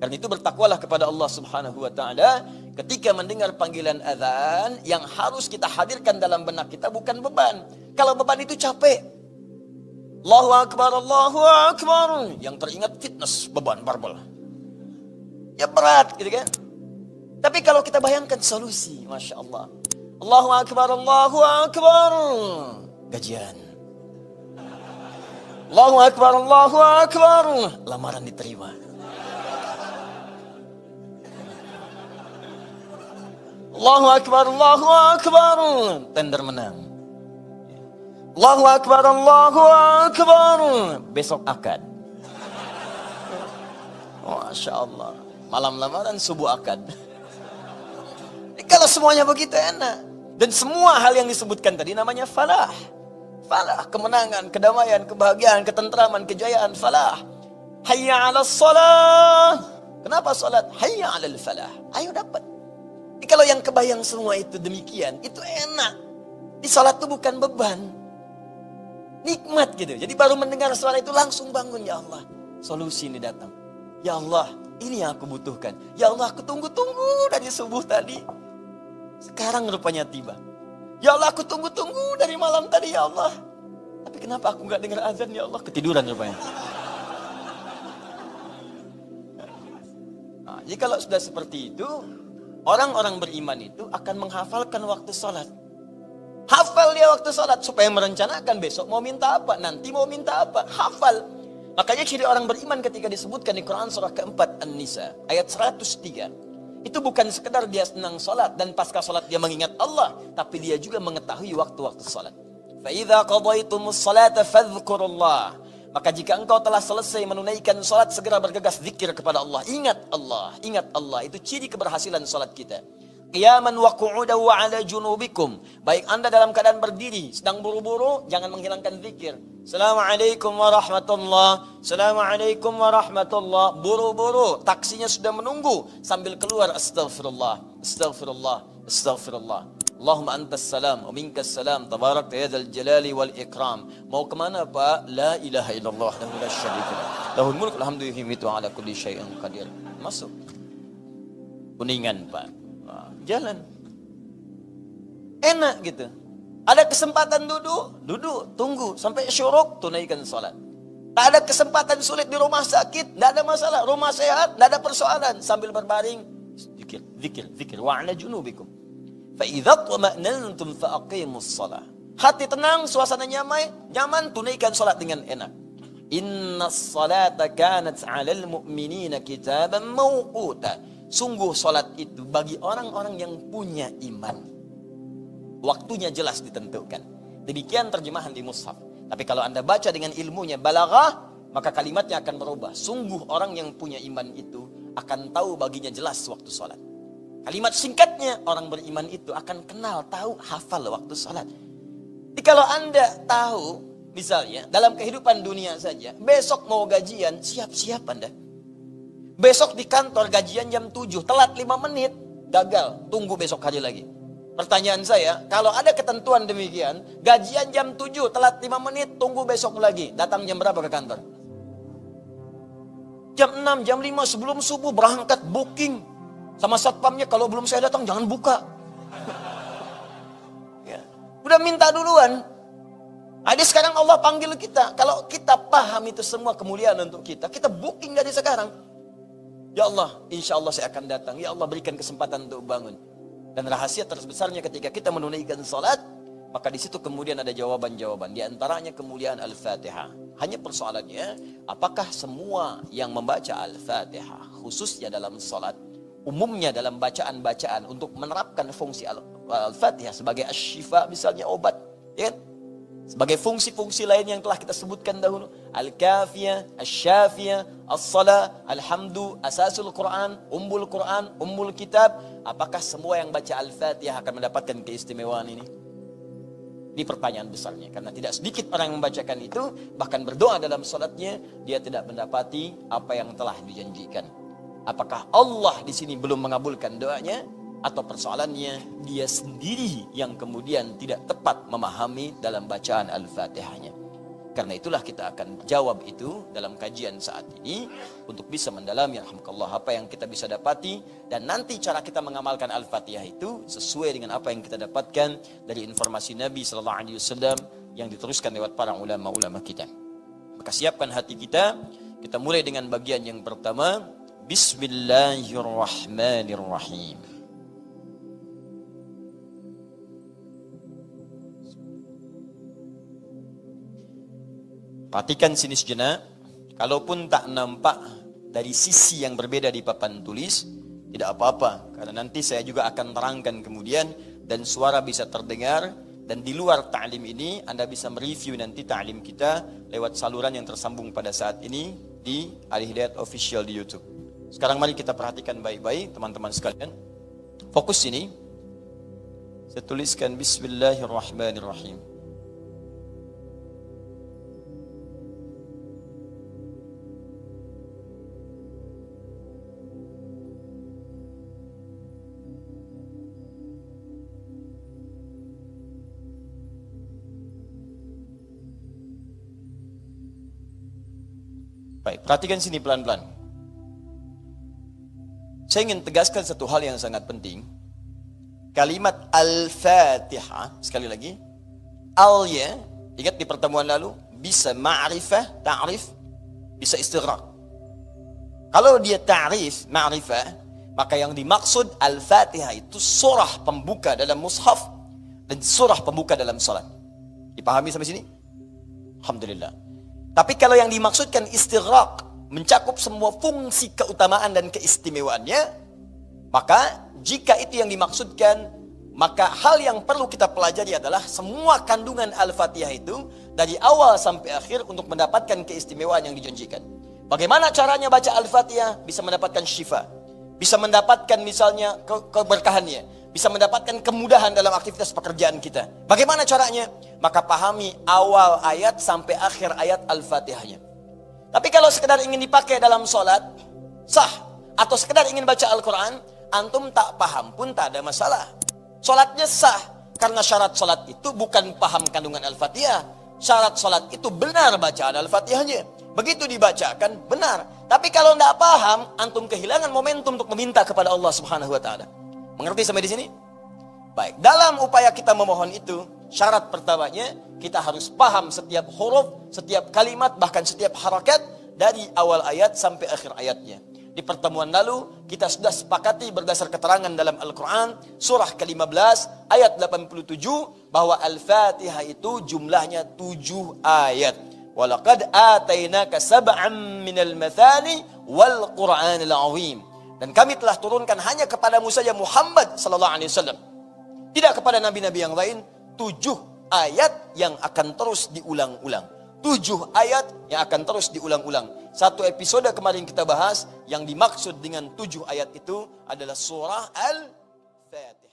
Karena itu bertakwalah kepada Allah Subhanahu wa taala ketika mendengar panggilan azan. Yang harus kita hadirkan dalam benak kita bukan beban. Kalau beban itu capek. Allahu akbar, Allahu akbar. Yang teringat fitness, beban barbel. Ya berat gitu kan. Tapi kalau kita bayangkan solusi, Masya Allah. Allahu akbar, Allahu akbar. Gajian. Allahu akbar, Allahu akbar. Lamaran diterima. Allahu akbar, Allahu akbar. Tender menang. Allahu akbar, Allahu akbar. Besok akad. Masya Allah. Malam lamaran, subuh akad. Kalau semuanya begitu enak. Dan semua hal yang disebutkan tadi namanya falah. Falah, kemenangan, kedamaian, kebahagiaan, ketentraman, kejayaan, falah. Hayya 'alas shalah. Kenapa salat? Hayya 'alal falah. Ayo dapat. Jadi kalau yang kebayang semua itu demikian, itu enak. Di salat itu bukan beban. Nikmat gitu. Jadi baru mendengar suara itu langsung bangun. Ya Allah, solusi ini datang. Ya Allah, ini yang aku butuhkan. Ya Allah, aku tunggu-tunggu dari subuh tadi. Sekarang rupanya tiba. Ya Allah, aku tunggu-tunggu dari malam tadi ya Allah. Tapi kenapa aku gak dengar azan ya Allah? Ketiduran rupanya. Nah, jadi kalau sudah seperti itu, orang-orang beriman itu akan menghafalkan waktu sholat. Hafal dia waktu sholat supaya merencanakan besok mau minta apa, nanti mau minta apa. Hafal. Makanya ciri orang beriman ketika disebutkan di Quran surah keempat An-Nisa ayat 103. Itu bukan sekedar dia senang sholat dan pasca sholat dia mengingat Allah, tapi dia juga mengetahui waktu-waktu sholat. فَإِذَا قَضَيْتُمُ الصَّلَاةَ فَاذْكُرُوا اللَّهَ. Maka jika engkau telah selesai menunaikan sholat, segera bergegas zikir kepada Allah. Ingat Allah, ingat Allah. Itu ciri keberhasilan sholat kita. Qiyaman wa qu'udan wa ala junubikum. Baik anda dalam keadaan berdiri, sedang buru-buru, jangan menghilangkan zikir. Assalamualaikum warahmatullah. Assalamualaikum warahmatullah. Buru-buru, taksinya sudah menunggu. Sambil keluar, astaghfirullah, astaghfirullah, astaghfirullah. Allahumma antas salam, wa minkas salam, tabarakta ya dzal jalali wal ikram. Mau kemana Pak? La ilaha illallah dan la syarika lah. Lahul mulk alhamdulillah wa ala kulli syai'in qadir. Masuk. Kuningan Pak. Jalan. Enak gitu. Ada kesempatan duduk, tunggu sampai syuruk, tunaikan salat. Tak ada kesempatan sulit di rumah sakit, tidak ada masalah. Rumah sehat, tidak ada persoalan. Sambil berbaring, zikir, zikir, zikir. Wa ala junubikum. فَإِذَا طَمَأْنَنْتُمْ فَأَقِيمُوا الصَّلَاةَ. Hati tenang, suasana nyaman, tunaikan salat dengan enak. Inna salata kanat 'alal mu'minina kitaban mawquta. Sungguh salat itu bagi orang-orang yang punya iman. Waktunya jelas ditentukan. Demikian terjemahan di mushaf. Tapi kalau Anda baca dengan ilmunya balaghah, maka kalimatnya akan berubah. Sungguh orang yang punya iman itu akan tahu baginya jelas waktu salat. Kalimat singkatnya, orang beriman itu akan kenal, tahu, hafal waktu salat. Jadi kalau Anda tahu, misalnya dalam kehidupan dunia saja, besok mau gajian, siap-siap Anda. Besok di kantor gajian jam 7, telat 5 menit, gagal, tunggu besok hari lagi. Pertanyaan saya, kalau ada ketentuan demikian, gajian jam 7, telat 5 menit, tunggu besok lagi, datang jam berapa ke kantor? Jam 6, jam 5 sebelum subuh berangkat, booking. Sama satpamnya, kalau belum saya datang jangan buka. Ya. Udah minta duluan. Jadi sekarang Allah panggil kita. Kalau kita paham itu semua kemuliaan untuk kita, kita booking dari sekarang. Ya Allah, insya Allah saya akan datang. Ya Allah, berikan kesempatan untuk bangun. Dan rahasia terbesarnya ketika kita menunaikan salat, maka di situ kemudian ada jawaban-jawaban. Di antaranya kemuliaan Al-Fatihah. Hanya persoalannya, apakah semua yang membaca Al-Fatihah, khususnya dalam salat, umumnya dalam bacaan-bacaan untuk menerapkan fungsi Al-Fatihah sebagai asy-syifa, misalnya obat, ya kan? Sebagai fungsi-fungsi lain yang telah kita sebutkan dahulu, Al-Kafiyah, Asy-Syafiyah, As-Salah, Alhamdu, Asasul Quran, Ummul Kitab, apakah semua yang baca Al-Fatihah akan mendapatkan keistimewaan ini? Ini pertanyaan besarnya, karena tidak sedikit orang yang membacakan itu, bahkan berdoa dalam salatnya, dia tidak mendapati apa yang telah dijanjikan. Apakah Allah di sini belum mengabulkan doanya, atau persoalannya dia sendiri yang kemudian tidak tepat memahami dalam bacaan Al-Fatihahnya? Karena itulah kita akan jawab itu dalam kajian saat ini untuk bisa mendalami rahmatullah apa yang kita bisa dapati, dan nanti cara kita mengamalkan Al-Fatihah itu sesuai dengan apa yang kita dapatkan dari informasi Nabi sallallahu alaihi wasallam yang diteruskan lewat para ulama-ulama kita. Maka siapkan hati kita. Kita mulai dengan bagian yang pertama, Bismillahirrahmanirrahim. Perhatikan sini sejenak, kalaupun tak nampak dari sisi yang berbeda di papan tulis, tidak apa-apa, karena nanti saya juga akan terangkan kemudian, dan suara bisa terdengar, dan di luar ta'lim ini, Anda bisa mereview nanti ta'lim kita lewat saluran yang tersambung pada saat ini di Al-Hidayat Official di YouTube. Sekarang mari kita perhatikan baik-baik, teman-teman sekalian. Fokus sini, saya tuliskan Bismillahirrahmanirrahim. Baik, perhatikan sini pelan-pelan. Saya ingin tegaskan satu hal yang sangat penting. Kalimat Al-Fatihah, sekali lagi, Al-ya, ingat di pertemuan lalu, bisa ma'rifah, ta'rif, bisa istighraq. Kalau dia ta'rif, ma'rifah, maka yang dimaksud Al-Fatihah itu surah pembuka dalam mushaf dan surah pembuka dalam salat. Dipahami sampai sini? Alhamdulillah. Tapi kalau yang dimaksudkan istighraq, mencakup semua fungsi keutamaan dan keistimewaannya, maka jika itu yang dimaksudkan, maka hal yang perlu kita pelajari adalah semua kandungan Al-Fatihah itu dari awal sampai akhir untuk mendapatkan keistimewaan yang dijanjikan. Bagaimana caranya baca Al-Fatihah? Bisa mendapatkan syifa, bisa mendapatkan misalnya keberkahannya, bisa mendapatkan kemudahan dalam aktivitas pekerjaan kita. Bagaimana caranya? Maka pahami awal ayat sampai akhir ayat Al-Fatihahnya. Tapi kalau sekedar ingin dipakai dalam sholat, sah. Atau sekedar ingin baca Al-Quran, antum tak paham pun tak ada masalah. Sholatnya sah. Karena syarat sholat itu bukan paham kandungan Al-Fatihah. Syarat sholat itu benar bacaan Al-Fatihahnya. Begitu dibacakan, benar. Tapi kalau tidak paham, antum kehilangan momentum untuk meminta kepada Allah Subhanahu wa Ta'ala. Mengerti sampai di sini? Baik, dalam upaya kita memohon itu, syarat pertamanya kita harus paham setiap huruf, setiap kalimat, bahkan setiap harakat dari awal ayat sampai akhir ayatnya. Di pertemuan lalu kita sudah sepakati berdasar keterangan dalam Al-Quran surah ke-15 ayat 87 bahwa Al-Fatihah itu jumlahnya 7 ayat. Walaqad atainaka sab'an minal mathani wal Qur'anil 'azim. Dan kami telah turunkan hanya kepadamu saja Muhammad sallallahu alaihi wasallam. Tidak kepada nabi-nabi yang lain, 7 ayat yang akan terus diulang-ulang. 7 ayat yang akan terus diulang-ulang. Satu episode kemarin kita bahas, yang dimaksud dengan 7 ayat itu adalah surah Al-Fatihah.